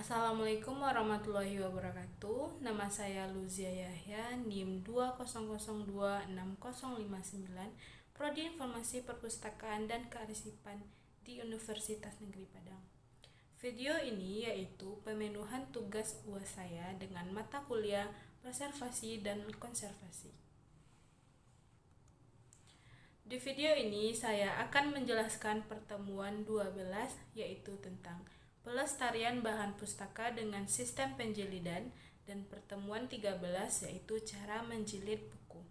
Assalamualaikum warahmatullahi wabarakatuh. Nama saya Luzia Yahya, NIM 200260059, Prodi Informasi Perpustakaan dan Kearsipan di Universitas Negeri Padang. Video ini yaitu pemenuhan tugas UAS saya dengan mata kuliah Preservasi dan Konservasi. Di video ini saya akan menjelaskan pertemuan 12 yaitu tentang pelestarian bahan pustaka dengan sistem penjilidan dan pertemuan 13 yaitu cara menjilid buku.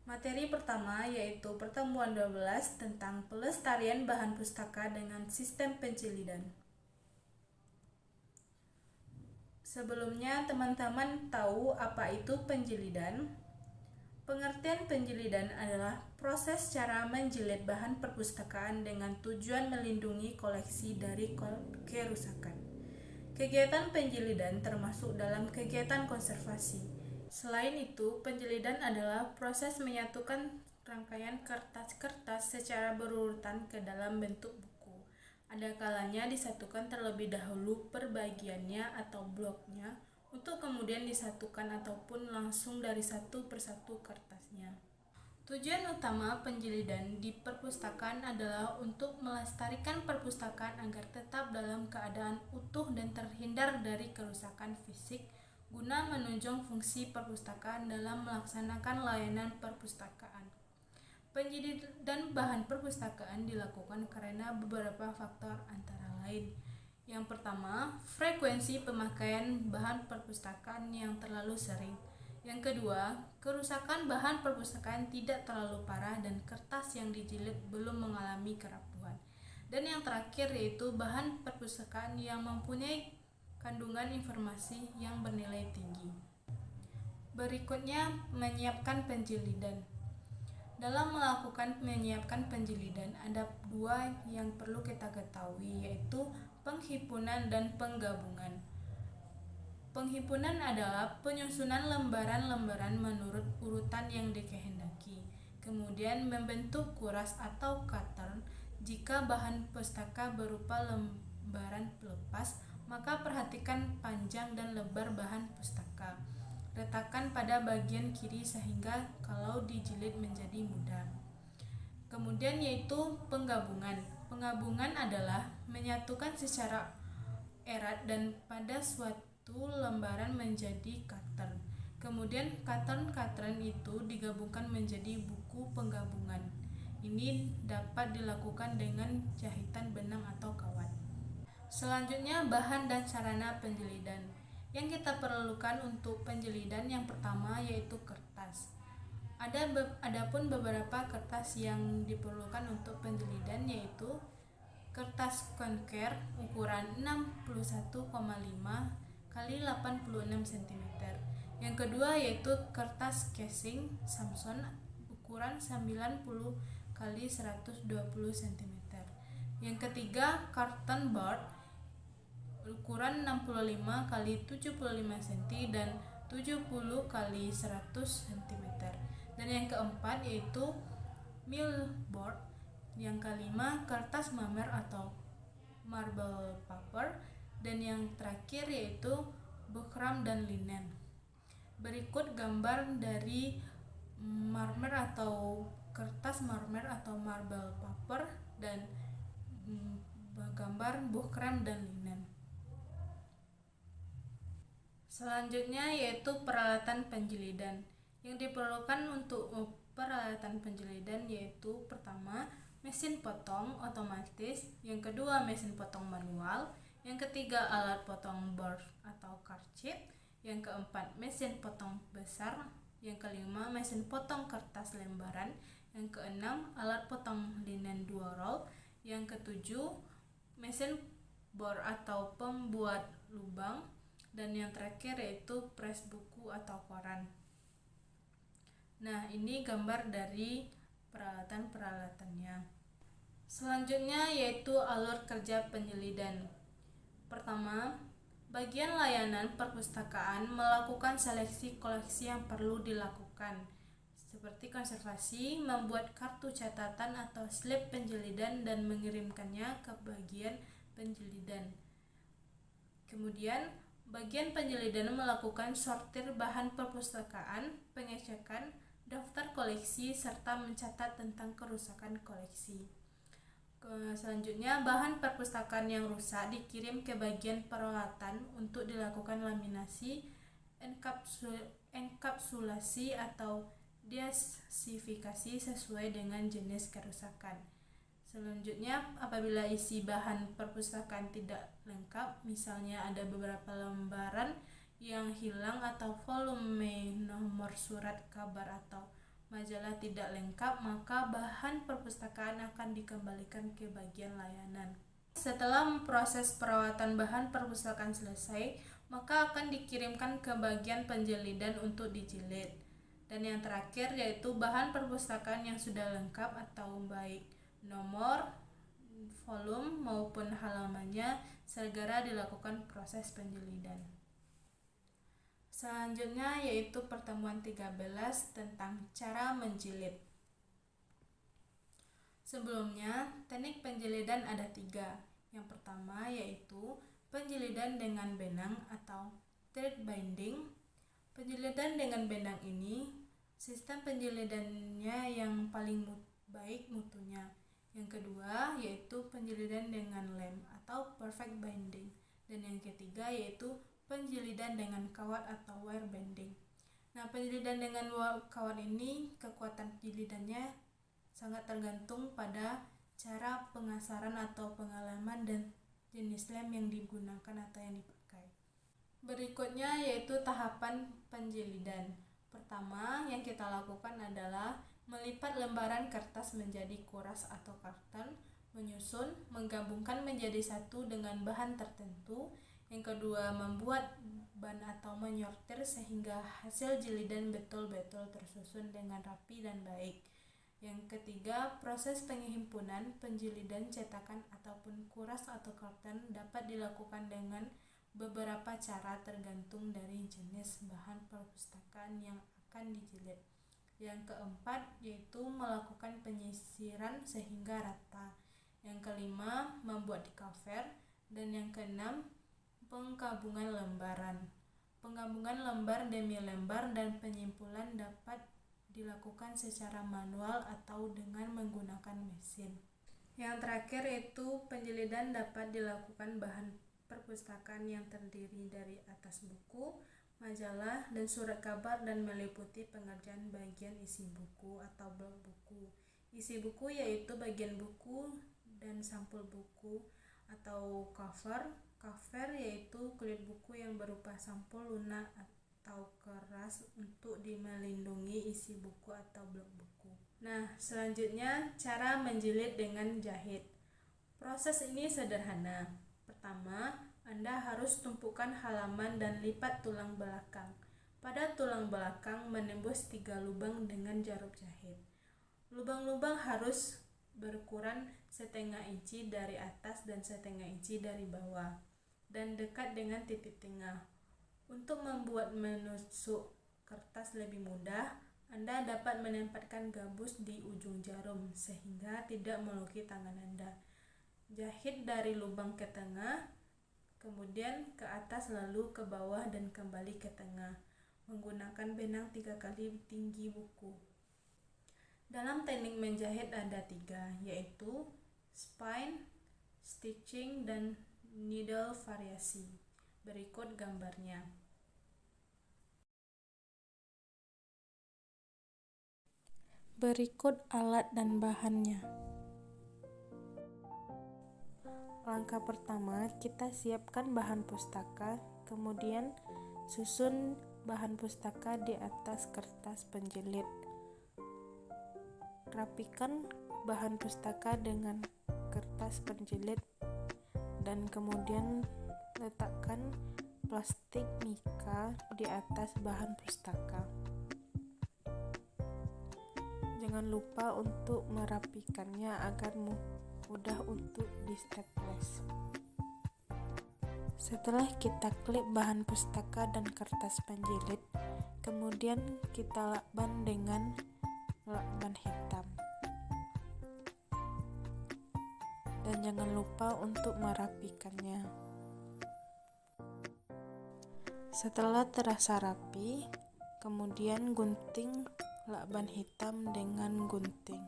Materi pertama yaitu pertemuan 12 tentang pelestarian bahan pustaka dengan sistem penjilidan. Sebelumnya teman-teman tahu apa itu penjilidan? Pengertian penjilidan adalah proses cara menjilid bahan perpustakaan dengan tujuan melindungi koleksi dari kerusakan. Kegiatan penjilidan termasuk dalam kegiatan konservasi. Selain itu, penjilidan adalah proses menyatukan rangkaian kertas-kertas secara berurutan ke dalam bentuk buku. Ada kalanya disatukan terlebih dahulu per bagiannya atau bloknya, untuk kemudian disatukan ataupun langsung dari satu persatu kertasnya. Tujuan utama penjilidan di perpustakaan adalah untuk melestarikan perpustakaan agar tetap dalam keadaan utuh dan terhindar dari kerusakan fisik guna menunjang fungsi perpustakaan dalam melaksanakan layanan perpustakaan. Penjilidan bahan perpustakaan dilakukan karena beberapa faktor antara lain. Yang pertama, frekuensi pemakaian bahan perpustakaan yang terlalu sering. Yang kedua, kerusakan bahan perpustakaan tidak terlalu parah dan kertas yang dijilid belum mengalami kerapuhan. Dan yang terakhir yaitu bahan perpustakaan yang mempunyai kandungan informasi yang bernilai tinggi. Berikutnya, menyiapkan penjilidan. Dalam menyiapkan penjilidan ada dua yang perlu kita ketahui, yaitu penghimpunan dan penggabungan. Penghimpunan adalah penyusunan lembaran-lembaran menurut urutan yang dikehendaki. Kemudian membentuk kuras atau cutter. Jika bahan pustaka berupa lembaran pelepas, maka perhatikan panjang dan lebar bahan pustaka. Letakkan pada bagian kiri sehingga kalau dijilid menjadi mudah. Kemudian yaitu penggabungan. Penggabungan adalah menyatukan secara erat dan pada suatu lembaran menjadi cutter. Kemudian cutter-cutteran itu digabungkan menjadi buku penggabungan. Ini dapat dilakukan dengan jahitan benang atau kawat. Selanjutnya bahan dan sarana penjilidan. Yang kita perlukan untuk penjilidan yang pertama yaitu kertas. Adapun beberapa kertas yang diperlukan untuk penjilidan yaitu kertas konker ukuran 61,5 x 86 cm. Yang kedua yaitu kertas casing Samson ukuran 90 x 120 cm. Yang ketiga carton board ukuran 65 x 75 cm dan 70 x 100 cm. Dan yang keempat yaitu millboard. Yang kelima kertas marmer atau marble paper. Dan yang terakhir yaitu bukram dan linen. Berikut gambar dari marmer atau kertas marmer atau marble paper dan gambar bukram dan linen. Selanjutnya yaitu peralatan penjilidan. Yang diperlukan untuk peralatan penjilidan yaitu pertama, mesin potong otomatis, yang kedua mesin potong manual, yang ketiga alat potong board atau karchit, yang keempat mesin potong besar, yang kelima mesin potong kertas lembaran, yang keenam alat potong linen 2 roll, yang ketujuh mesin bor atau pembuat lubang, dan yang terakhir yaitu pres buku atau koran. Nah, ini gambar dari peralatan-peralatannya. Selanjutnya yaitu alur kerja penjilidan. Pertama, bagian layanan perpustakaan melakukan seleksi koleksi yang perlu dilakukan, seperti konservasi, membuat kartu catatan atau slip penjilidan dan mengirimkannya ke bagian penjilidan. Kemudian, bagian penjilidan melakukan sortir bahan perpustakaan, pengecekan, daftar koleksi, serta mencatat tentang kerusakan koleksi. Selanjutnya, bahan perpustakaan yang rusak dikirim ke bagian perawatan untuk dilakukan laminasi, enkapsulasi atau desifikasi sesuai dengan jenis kerusakan. Selanjutnya, apabila isi bahan perpustakaan tidak lengkap, misalnya ada beberapa lembaran yang hilang atau volume nomor surat kabar atau majalah tidak lengkap, maka bahan perpustakaan akan dikembalikan ke bagian layanan. Setelah proses perawatan bahan perpustakaan selesai, maka akan dikirimkan ke bagian penjilidan untuk dijilid. Dan yang terakhir yaitu bahan perpustakaan yang sudah lengkap atau baik nomor, volume maupun halamannya segera dilakukan proses penjilidan. Selanjutnya yaitu pertemuan 13 tentang cara menjilid. Sebelumnya, teknik penjilidan ada 3. Yang pertama yaitu penjilidan dengan benang atau thread binding. Penjilidan dengan benang ini sistem penjilidannya yang paling baik mutunya. Yang kedua yaitu penjilidan dengan lem atau perfect binding. Dan yang ketiga yaitu penjilidan dengan kawat atau wire bending. Nah, penjilidan dengan kawat ini kekuatan jilidannya sangat tergantung pada cara pengasaran atau pengalaman dan jenis lem yang digunakan atau yang dipakai. Berikutnya yaitu tahapan penjilidan. Pertama yang kita lakukan adalah melipat lembaran kertas menjadi kuras atau karton, menyusun, menggabungkan menjadi satu dengan bahan tertentu. Yang kedua, membuat ban atau menyortir sehingga hasil jilidan betul-betul tersusun dengan rapi dan baik. Yang ketiga, proses penghimpunan, penjilidan, cetakan ataupun kuras atau karton dapat dilakukan dengan beberapa cara tergantung dari jenis bahan perpustakaan yang akan dijilid. Yang keempat, yaitu melakukan penyisiran sehingga rata. Yang kelima, membuat cover. Dan yang keenam, penggabungan lembaran. Penggabungan lembar demi lembar dan penyimpulan dapat dilakukan secara manual atau dengan menggunakan mesin. Yang terakhir yaitu penjilidan dapat dilakukan bahan perpustakaan yang terdiri dari atas buku, majalah, dan surat kabar dan meliputi pengerjaan bagian isi buku atau blok buku. Isi buku yaitu bagian buku dan sampul buku atau cover. Cover yaitu kulit buku yang berupa sampul lunak atau keras untuk melindungi isi buku atau blok buku. Nah, selanjutnya cara menjilid dengan jahit. Proses ini sederhana. Pertama, Anda harus tumpukan halaman dan lipat tulang belakang. Pada tulang belakang menembus 3 lubang dengan jarum jahit. Lubang-lubang harus berukuran setengah inci dari atas dan setengah inci dari bawah dan dekat dengan titik tengah. Untuk membuat menusuk kertas lebih mudah, Anda dapat menempatkan gabus di ujung jarum sehingga tidak melukai tangan Anda. Jahit dari lubang ke tengah, kemudian ke atas lalu ke bawah dan kembali ke tengah menggunakan benang 3 kali tinggi buku. Dalam teknik menjahit ada 3, yaitu spine, stitching, dan needle variasi. Berikut gambarnya. Berikut alat dan bahannya. Langkah pertama, kita siapkan bahan pustaka, kemudian susun bahan pustaka di atas kertas penjilid. Rapikan bahan pustaka dengan kertas penjilid dan kemudian letakkan plastik mika di atas bahan pustaka. Jangan lupa untuk merapikannya agar mudah untuk di-staples. Setelah kita klip bahan pustaka dan kertas penjilid, kemudian kita lakban dengan lakban hitam. Dan jangan lupa untuk merapikannya. Setelah terasa rapi, kemudian gunting lakban hitam dengan gunting.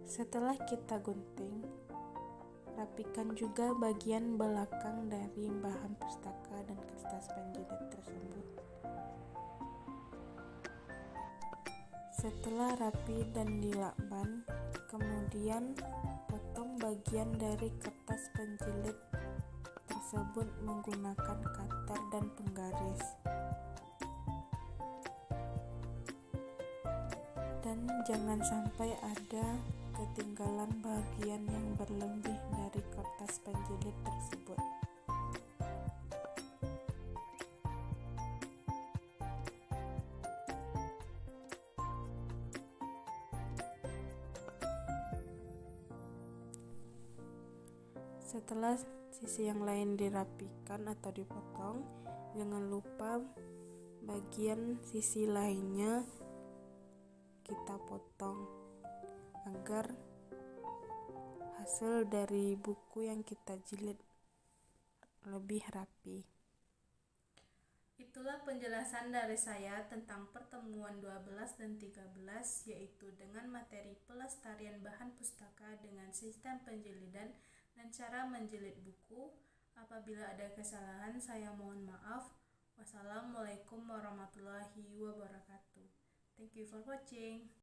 Setelah kita gunting, rapikan juga bagian belakang dari bahan pustaka dan kertas penjilid tersebut. Setelah rapi dan dilakban, kemudian potong bagian dari kertas penjilid tersebut menggunakan cutter dan penggaris. Dan jangan sampai ada ketinggalan bagian yang berlebih dari kertas penjilid tersebut. Setelah sisi yang lain dirapikan atau dipotong, jangan lupa bagian sisi lainnya kita potong agar hasil dari buku yang kita jilid lebih rapi. Itulah penjelasan dari saya tentang pertemuan 12 dan 13, yaitu dengan materi pelestarian bahan pustaka dengan sistem penjilidan dan cara menjilid buku. Apabila ada kesalahan, saya mohon maaf. Wassalamualaikum warahmatullahi wabarakatuh. Thank you for watching.